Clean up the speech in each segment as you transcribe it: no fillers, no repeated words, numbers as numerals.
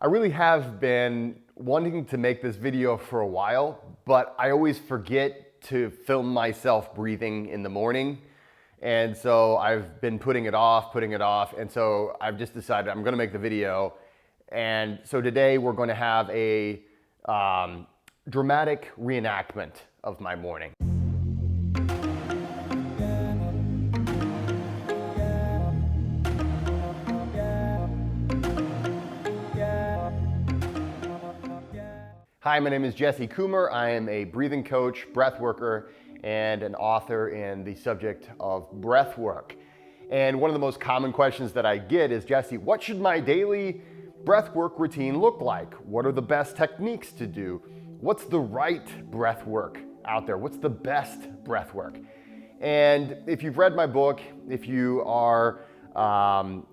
I really have been wanting to make this video for a while, but I always forget to film myself breathing in the morning. And so I've been putting it off. And so I've just decided I'm gonna make the video. And so today we're gonna have a dramatic reenactment of my morning. Hi, my name is Coomer. I am a breathing coach, breathworker, and an author in the subject of breathwork. And one of the most common questions that I get is, Jesse, what should my daily breathwork routine look like? What are the best techniques to do? What's the right breathwork out there? What's the best breathwork? And if you've read my book, if you are,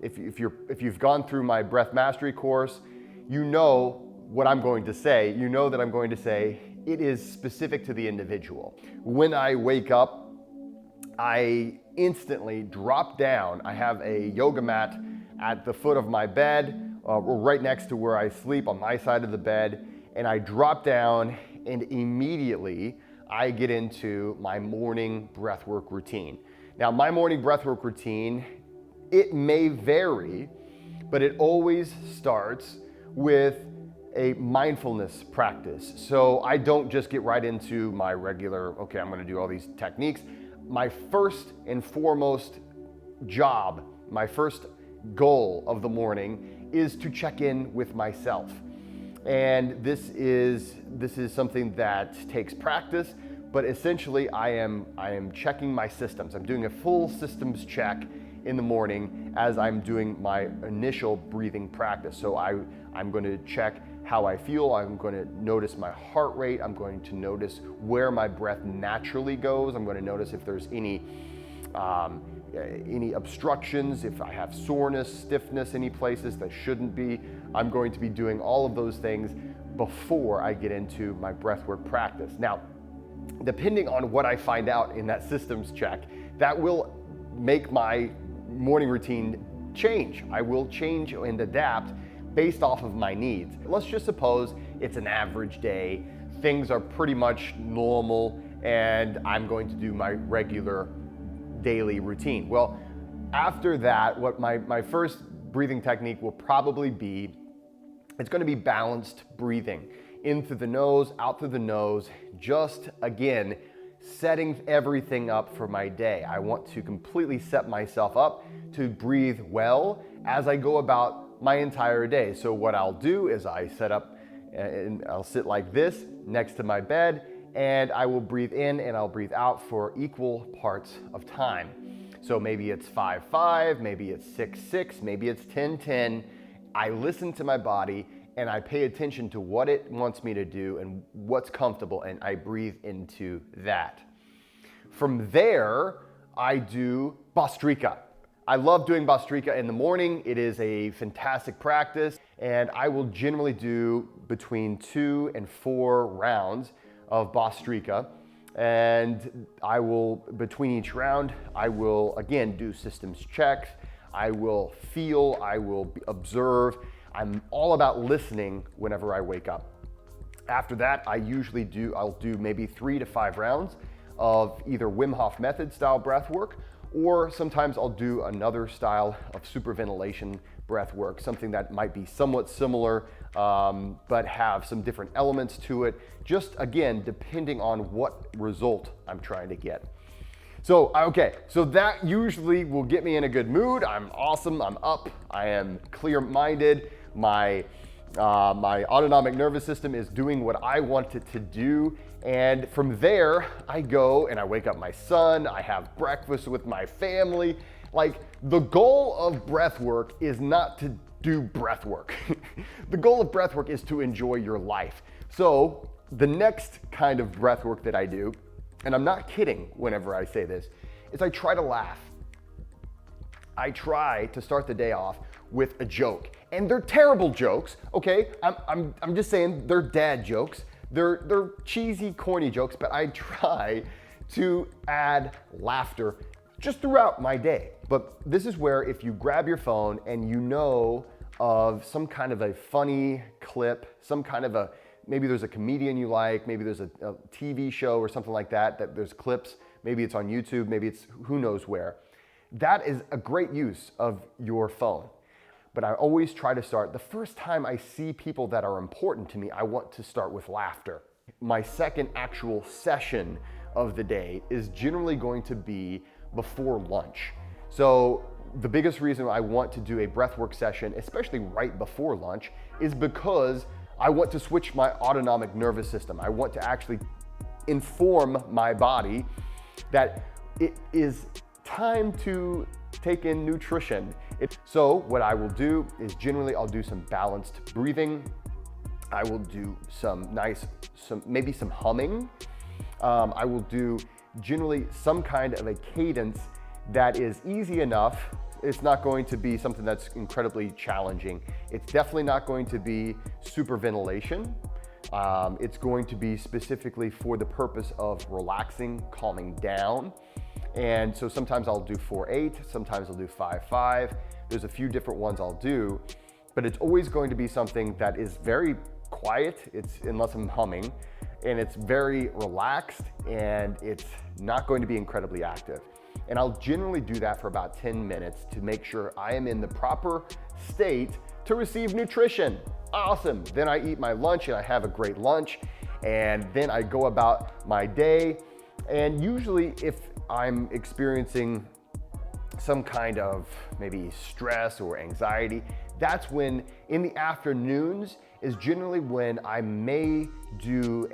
if you've gone through my breath mastery course, you know what I'm going to say. You know that I'm going to say it is specific to the individual. When I wake up, I instantly drop down. I have a yoga mat at the foot of my bed, right next to where I sleep on my side of the bed, and I drop down and immediately I get into my morning breathwork routine. Now, my morning breathwork routine, it may vary, but it always starts with a mindfulness practice. So I don't just get right into my regular, okay, I'm gonna do all these techniques. My first and foremost job, my first goal of the morning is to check in with myself. And this is something that takes practice, but essentially I am checking my systems. I'm doing a full systems check in the morning as I'm doing my initial breathing practice. So I'm going to check how I feel. I'm going to notice my heart rate. I'm going to notice where my breath naturally goes. I'm going to notice if there's any obstructions, if I have soreness, stiffness, any places that shouldn't be. I'm going to be doing all of those things before I get into my breathwork practice. Now, depending on what I find out in that systems check, that will make my morning routine change. I will change and adapt based off of my needs. Let's just suppose it's an average day, things are pretty much normal, and I'm going to do my regular daily routine. Well, after that, what my first breathing technique will probably be, it's gonna be balanced breathing. In through the nose, out through the nose, just again, setting everything up for my day. I want to completely set myself up to breathe well as I go about my entire day. So what I'll do is I set up and I'll sit like this next to my bed, and I will breathe in and I'll breathe out for equal parts of time. So maybe it's 5-5, maybe it's 6-6, maybe it's 10-10. I listen to my body and I pay attention to what it wants me to do and what's comfortable, and I breathe into that. From there, I do Bhastrika. I love doing Bhastrika in the morning. It is a fantastic practice, and I will generally do between 2 and 4 rounds of Bhastrika. And I will, between each round, I will again do systems checks. I will feel, I will observe. I'm all about listening whenever I wake up. After that, I'll do maybe 3 to 5 rounds of either Wim Hof method style breath work, or sometimes I'll do another style of superventilation breath work, something that might be somewhat similar, but have some different elements to it, just again, depending on what result I'm trying to get. So, okay, so that usually will get me in a good mood. I'm awesome, I'm up, I am clear-minded. My autonomic nervous system is doing what I want it to do. And from there, I go and I wake up my son, I have breakfast with my family. Like, the goal of breath work is not to do breath work. The goal of breath work is to enjoy your life. So the next kind of breath work that I do, and I'm not kidding whenever I say this, is I try to laugh. I try to start the day off with a joke. And they're terrible jokes, okay? I'm just saying they're dad jokes. They're cheesy, corny jokes, but I try to add laughter just throughout my day. But this is where if you grab your phone and you know of some kind of a funny clip, some kind of a, maybe there's a comedian you like, maybe there's a TV show or something like that, that there's clips, maybe it's on YouTube, maybe it's who knows where. That is a great use of your phone. But I always try to start, the first time I see people that are important to me, I want to start with laughter. My second actual session of the day is generally going to be before lunch. So the biggest reason I want to do a breathwork session, especially right before lunch, is because I want to switch my autonomic nervous system. I want to actually inform my body that it is time to take in nutrition. So what I will do is generally I'll do some balanced breathing. I will do maybe some humming. I will do generally some kind of a cadence that is easy enough. It's not going to be something that's incredibly challenging. It's definitely not going to be super ventilation. It's going to be specifically for the purpose of relaxing, calming down. And so sometimes I'll do 4-8, sometimes I'll do 5-5. There's a few different ones I'll do, but it's always going to be something that is very quiet, unless I'm humming, and it's very relaxed, and it's not going to be incredibly active. And I'll generally do that for about 10 minutes to make sure I am in the proper state to receive nutrition. Awesome. Then I eat my lunch and I have a great lunch, and then I go about my day. And usually if I'm experiencing some kind of maybe stress or anxiety, that's when in the afternoons is generally when I may do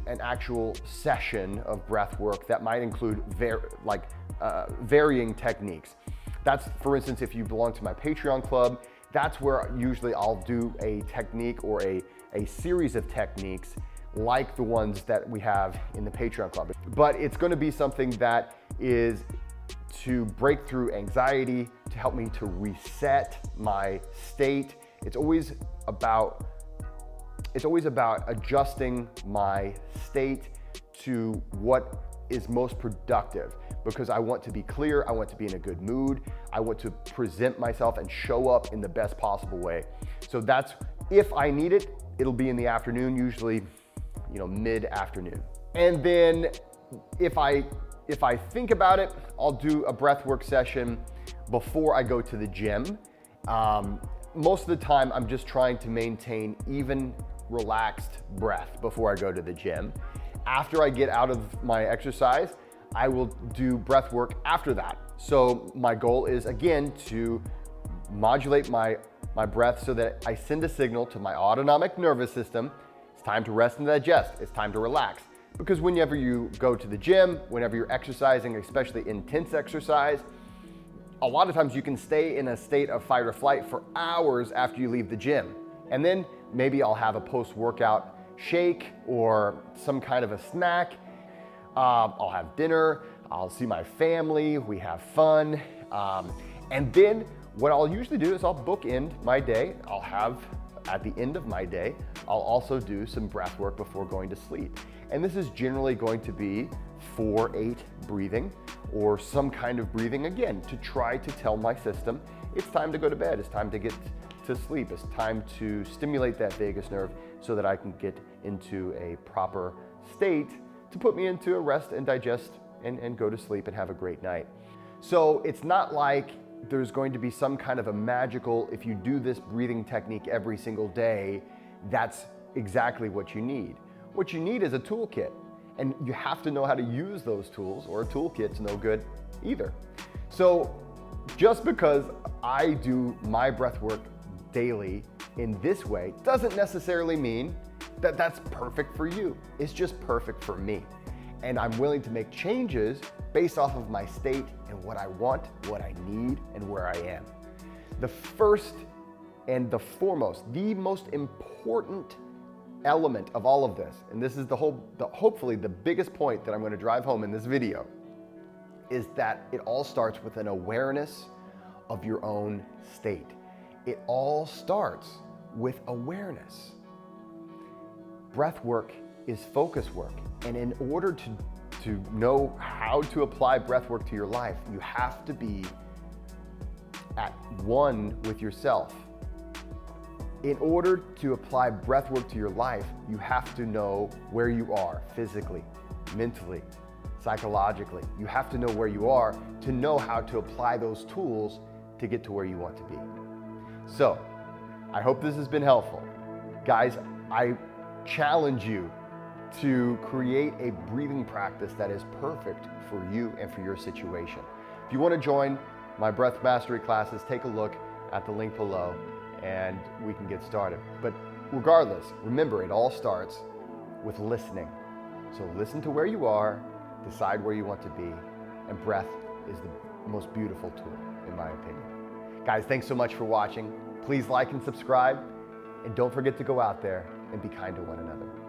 an actual session of breath work that might include varying techniques. That's, for instance, if you belong to my Patreon club, that's where usually I'll do a technique or a series of techniques like the ones that we have in the Patreon club. But it's going to be something that is to break through anxiety, to help me to reset my state. It's always about adjusting my state to what is most productive, because I want to be clear, I want to be in a good mood, I want to present myself and show up in the best possible way. So that's, if I need it, it'll be in the afternoon, usually, mid-afternoon. And then if I think about it, I'll do a breathwork session before I go to the gym. Most of the time, I'm just trying to maintain even, relaxed breath before I go to the gym. After I get out of my exercise, I will do breath work after that. So my goal is, again, to modulate my breath so that I send a signal to my autonomic nervous system. It's time to rest and digest. It's time to relax. Because whenever you go to the gym, whenever you're exercising, especially intense exercise, a lot of times you can stay in a state of fight or flight for hours after you leave the gym. And then maybe I'll have a post-workout shake or some kind of a snack. I'll have dinner, I'll see my family, we have fun. And then what I'll usually do is I'll bookend my day. I'll have, at the end of my day, I'll also do some breath work before going to sleep. And this is generally going to be 4-8 breathing or some kind of breathing, again, to try to tell my system it's time to go to bed, it's time to get to sleep, it's time to stimulate that vagus nerve so that I can get into a proper state to put me into a rest and digest and go to sleep and have a great night. So it's not like there's going to be some kind of a magical, if you do this breathing technique every single day, that's exactly what you need. What you need is a toolkit, and you have to know how to use those tools, or a toolkit's no good either. So just because I do my breath work daily in this way doesn't necessarily mean that that's perfect for you. It's just perfect for me. And I'm willing to make changes based off of my state and what I want, what I need, and where I am. The first and the foremost, the most important element of all of this, and this is hopefully the biggest point that I'm going to drive home in this video, is that it all starts with an awareness of your own state. It all starts with awareness. Breath work is focus work, and in order to know how to apply breath work to your life, you have to be at one with yourself. in order to apply breathwork to your life, you have to know where you are physically, mentally, psychologically. You have to know where you are to know how to apply those tools to get to where you want to be. So, I hope this has been helpful. Guys, I challenge you to create a breathing practice that is perfect for you and for your situation. If you want to join my breath mastery classes, take a look at the link below and we can get started. But regardless, remember, it all starts with listening. So listen to where you are, decide where you want to be, and breath is the most beautiful tool, in my opinion. Guys, thanks so much for watching. Please like and subscribe, and don't forget to go out there and be kind to one another.